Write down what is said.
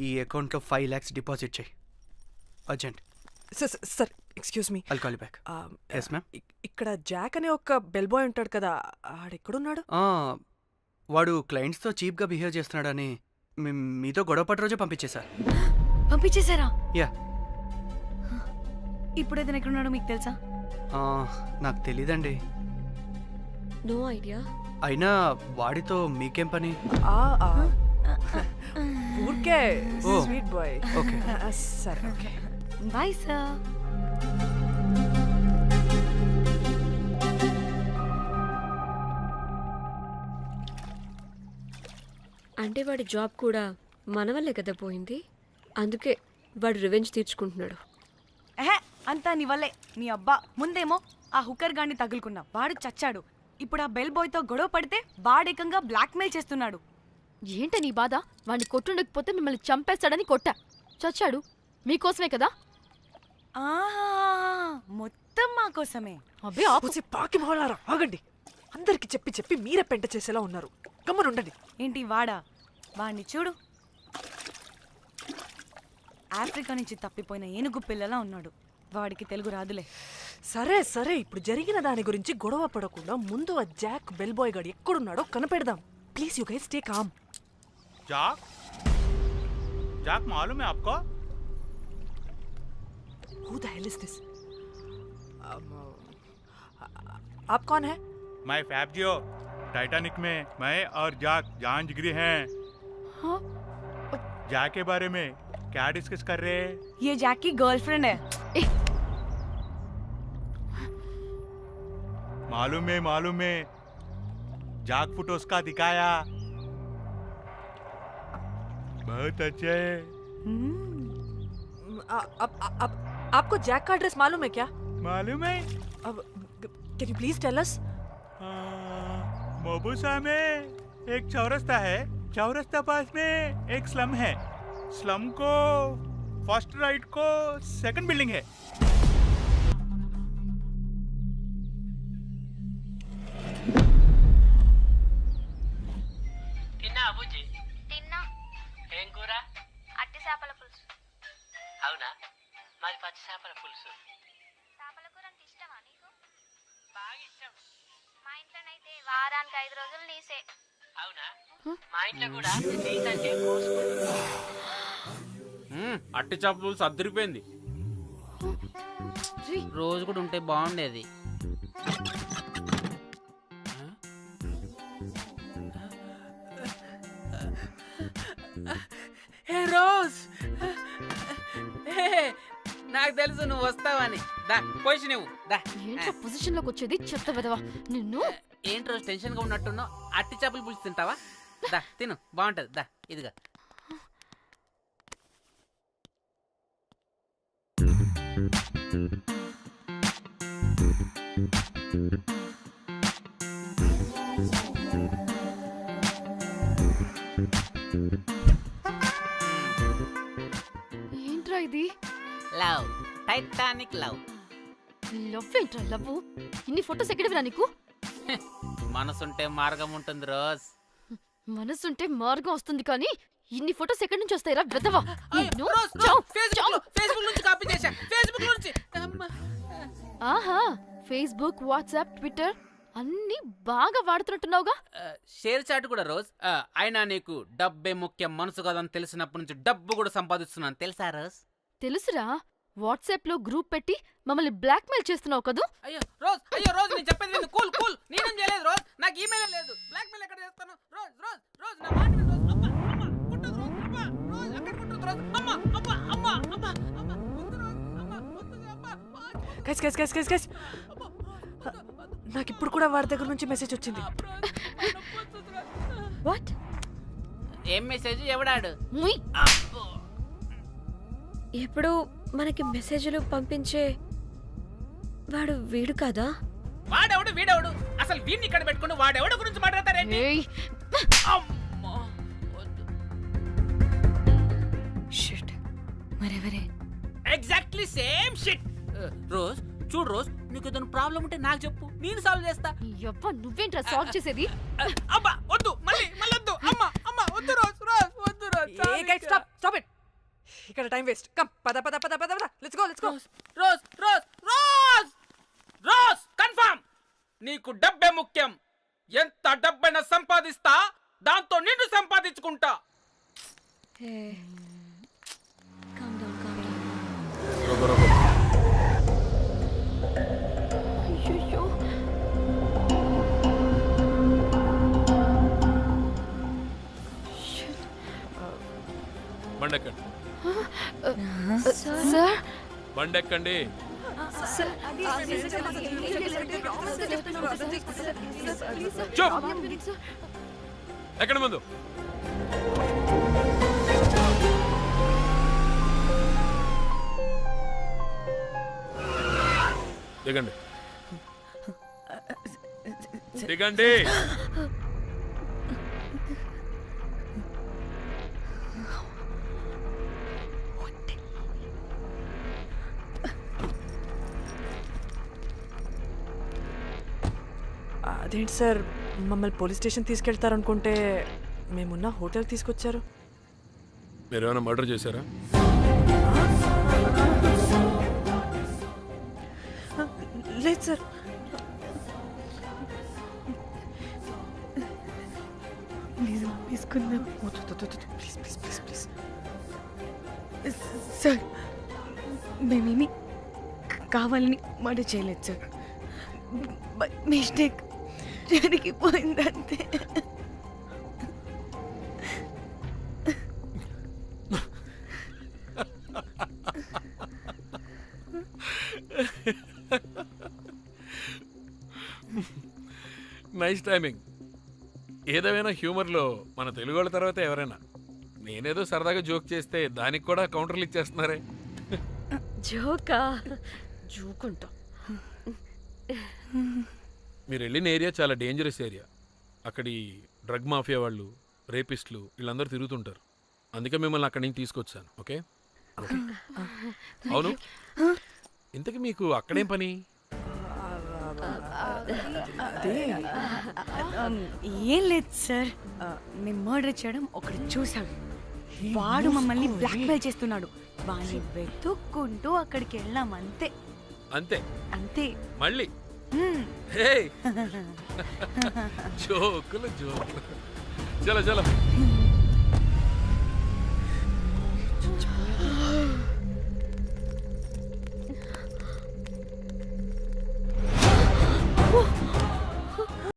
ఈ అకౌంట్లో 5 lakhs deposit చేయి urgent. Sir excuse me. I'll call you back. Yes ma'am. ఇక్కడ జాక్ అనే ఒక బెల్ బాయ్ ఉంటాడు కదా, ఆడెక్కడున్నాడు? వాడు క్లయింట్స్తో చీప్గా బిహేవ్ చేస్తున్నాడని మీతో గొడవ పడి రోజే పంపించేశారా? యా. ఇప్పుడు ఏదైనా ఎక్కడున్నాడో మీకు తెలుసా? నాకు తెలీదండి. No idea. అయినా వాడితో మీకేం పని? ఊరికే ఓ. Sweet boy. ఓకే. సరే ఓకే. Bye sir. అంటే వాడి జాబ్ కూడా మన వల్లే కదా పోయింది. అందుకే వాడు రివెంజ్ తీర్చుకుంటున్నాడు. అంతా నీ వల్లే. నీ అబ్బా ముందేమో ఆ హుకర్ గాన్ని తగులుకున్నా, వాడు చచ్చాడు. ఇప్పుడు ఆ బెల్ బాయ్తో గొడవ పడితే వాడేకంగా బ్లాక్మెయిల్ చేస్తున్నాడు. ఏంట నీ బాధ? వాడిని కొట్టుండకపోతే మిమ్మల్ని చంపేస్తాడని కొట్టా. చచ్చాడు మీకోసమే కదా. మొత్తం మా కోసమే. అబ్బే పాకి మొహలారా, ఆగండి. అందరికి చెప్పి చెప్పి మీరే పెంట చేసేలా ఉన్నారు. గమ్మనుండండి. ఏంటి వాడా? వాడిని చూడు, ఆఫ్రికా నుంచి తప్పిపోయిన ఏనుగు పిల్లలా ఉన్నాడు. వాడికి తెలుగు రాదులే. సరే సరే, ఇప్పుడు జరిగిన దాని గురించి గొడవ పడకుండా ముందు ఆ జాక్ బెల్ బాయ్ గాడు ఎక్కడున్నాడో కనిపెడదాం. Please you guys take calm. जाक जाक मालूम है आपको? Who the hell is this? आप कौन है? मैं फैब्जियो। टाइटैनिक में मैं और जाक जान जिगरी हैं। हाँ? जाक के बारे में क्या डिस्कस कर रहे हैं? ये जैक की गर्लफ्रेंड है. मालूम है जाक फोटोस का दिखाया, बहुत अच्छे है। आपको जैक का एड्रेस मालूम है क्या? मालूम है। अब can you please tell us? मोबुसा में एक चौरस्ता है, चौरस्ता पास में एक स्लम है, स्लम को फर्स्ट राइट को सेकंड बिल्डिंग है। తిన్నా అబుజీ? తిన్నా. ఏం కూర? అట్టి చేపల పులుసు. అవునా, మాది పచ్చి చేపల పులుసు. చేపల కూర అంటే ఇష్టమా నీకు? బాగా ఇష్టం. మా ఇంట్లోనైతే వారానికి 5 రోజులు నీసే. అవునా, మా ఇంట్లో కూడా నీకంటే కోసుకుంటుంది. అట్టి చేపల పులుసు అద్దరిపోయింది. రోజు కూడా ఉంటే బాగుండేది. రోజ్, నాకు తెలుసు నువ్వు వస్తావని. దా పోయి నువ్వు దా. ఏంట్రా పొజిషన్ లోకి వచ్చేది చెత్త విధవా నిన్ను. ఏంటి రోజు టెన్షన్ గా ఉన్నట్టున్నావు? అట్టి చేపలు పులుసు తింటావా? దా తిను, బాగుంటది. దా ఇదిగా. ఏంట్రా ఇది? Love, Titanic love. లవ్ ఏంట్రా లవ్? ఇన్ని ఫొటోస్ ఎక్కడివిరా నీకు? మనసుంటే మార్గం ఉంటుంది రోజ్. మనసుంటే మార్గం వస్తుంది కానీ ఇన్ని ఫొటోస్ ఎక్కడి నుంచి వస్తాయిరా విధవా? ఆహా, ఫేస్బుక్, వాట్సాప్, ట్విట్టర్ అన్ని బాగా వాడుతున్నట్టున్నావుగా. షేర్ చాట్ కూడా రోజ్. అయినా నీకు డబ్బే ముఖ్యం, మనసు కదని తెలిసినప్పటి నుంచి డబ్బు కూడా సంపాదిస్తున్నాను తెలుసా రోజ్? తెలుసురా, వాట్సాప్ లో గ్రూప్ పెట్టి మమ్మల్ని బ్లాక్మెయిల్ చేస్తున్నావు కదూ. అయ్యో రోజ్ నేను చెప్పేది విను. కూల్ కూల్, నేనేం చేయలేదు రోజ్. నాకు ఈమెయిల్ లేదు. బ్లాక్మెయిల్ ఎక్కడ చేస్తాను రోజ్? రోజ్ రోజ్ నా మాట విను రోజ్. అమ్మ అమ్మ కుట్టదు రోజ్. అమ్మ రోజ్ అక్కడ కుట్టదు రోజ్. అమ్మ అమ్మ అమ్మ అమ్మ అమ్మ వద్దు రోజ్. అమ్మ వద్దు అమ్మ. గైస్ నాకు ఇప్పుడు కూడా వాడి దగ్గర నుంచి మెసేజ్ వచ్చింది. వాట్? ఏం మెసేజ్? ఎవడాడు? ఎప్పుడు మనకి మెసేజ్లు పంపించే వాడు వీడు కాదా? వాడెవడు వీడెవడు? అసలు వీడిని ఇక్కడ పెట్టుకుని వాడెవడు గురించి మాట్లాడతారేంటి? షిట్, మరెవరే? Exactly same shit. రోజ్ చూడు రోజ్, నీకు ఏదైనా ప్రాబ్లం ఉంటే నాకు చెప్పు, నేను సాల్వ్ చేస్తా. నువ్వేంట్రా సాల్వ్ చేసేది? అబ్బా వద్దు, మళ్ళీ వద్దు. అమ్మ అమ్మ వద్దు రోజ్. రోజ్ వద్దు రోజ్. Stop it. ఇక్కడ టైం వేస్ట్ కమ్ పద పద పద పద పద let's go rose rose rose rose confirm. నీకు డబ్బే ముఖ్యం. ఎంత డబ్బైనా సంపాదిస్తా, దాంతో నిన్ను సంపాదించుకుంటా. అయ్యయ్యో. బండెక్కండి సార్ బండెక్కండి. చూప్ ఎక్కడ ముందు దిగండి దిగండి. అదేంటి సార్ మమ్మల్ని పోలీస్ స్టేషన్ తీసుకెళ్తారనుకుంటే మేమున్న హోటల్ తీసుకొచ్చారు. మీరు ఏమైనా మర్డర్ చేశారా? లేదు సార్. తీసుకుందాం please please please please. Sir. మేమేమి కావాలని మర్డర్ చేయలేదు సార్. మిస్టేక్ జరిగిపోయిందంతే. Nice timing. ఏదేమైనా హ్యూమర్లో మన తెలుగు వాళ్ళ తర్వాత ఎవరైనా. నేనేదో సరదాగా జోక్ చేస్తే దానికి కూడా కౌంటర్లు ఇచ్చేస్తున్నారే. జోకా జోకుంటా. మీరు వెళ్ళిన ఏరియా చాలా డేంజరస్ ఏరియా. అక్కడి డ్రగ్ మాఫియా వాళ్ళు, రేపిస్టులు వీళ్ళందరూ తిరుగుతుంటారు. అందుకే మిమ్మల్ని అక్కడి నుంచి తీసుకొచ్చాను. ఓకే అవును, ఇంతకీ మీకు అక్కడేం పని? ఏం లేదు సార్. మేము మర్డర్ చేయడం ఒకటి చూసాడు. వాడు మమ్మల్ని బ్లాక్మెయిల్ చేస్తున్నాడు. వాడిని వెతుక్కుంటూ అక్కడికి వెళ్ళాం అంతే. అంతే అంతే. మళ్ళీ హే జోకులు జోకులు. చలో చలో.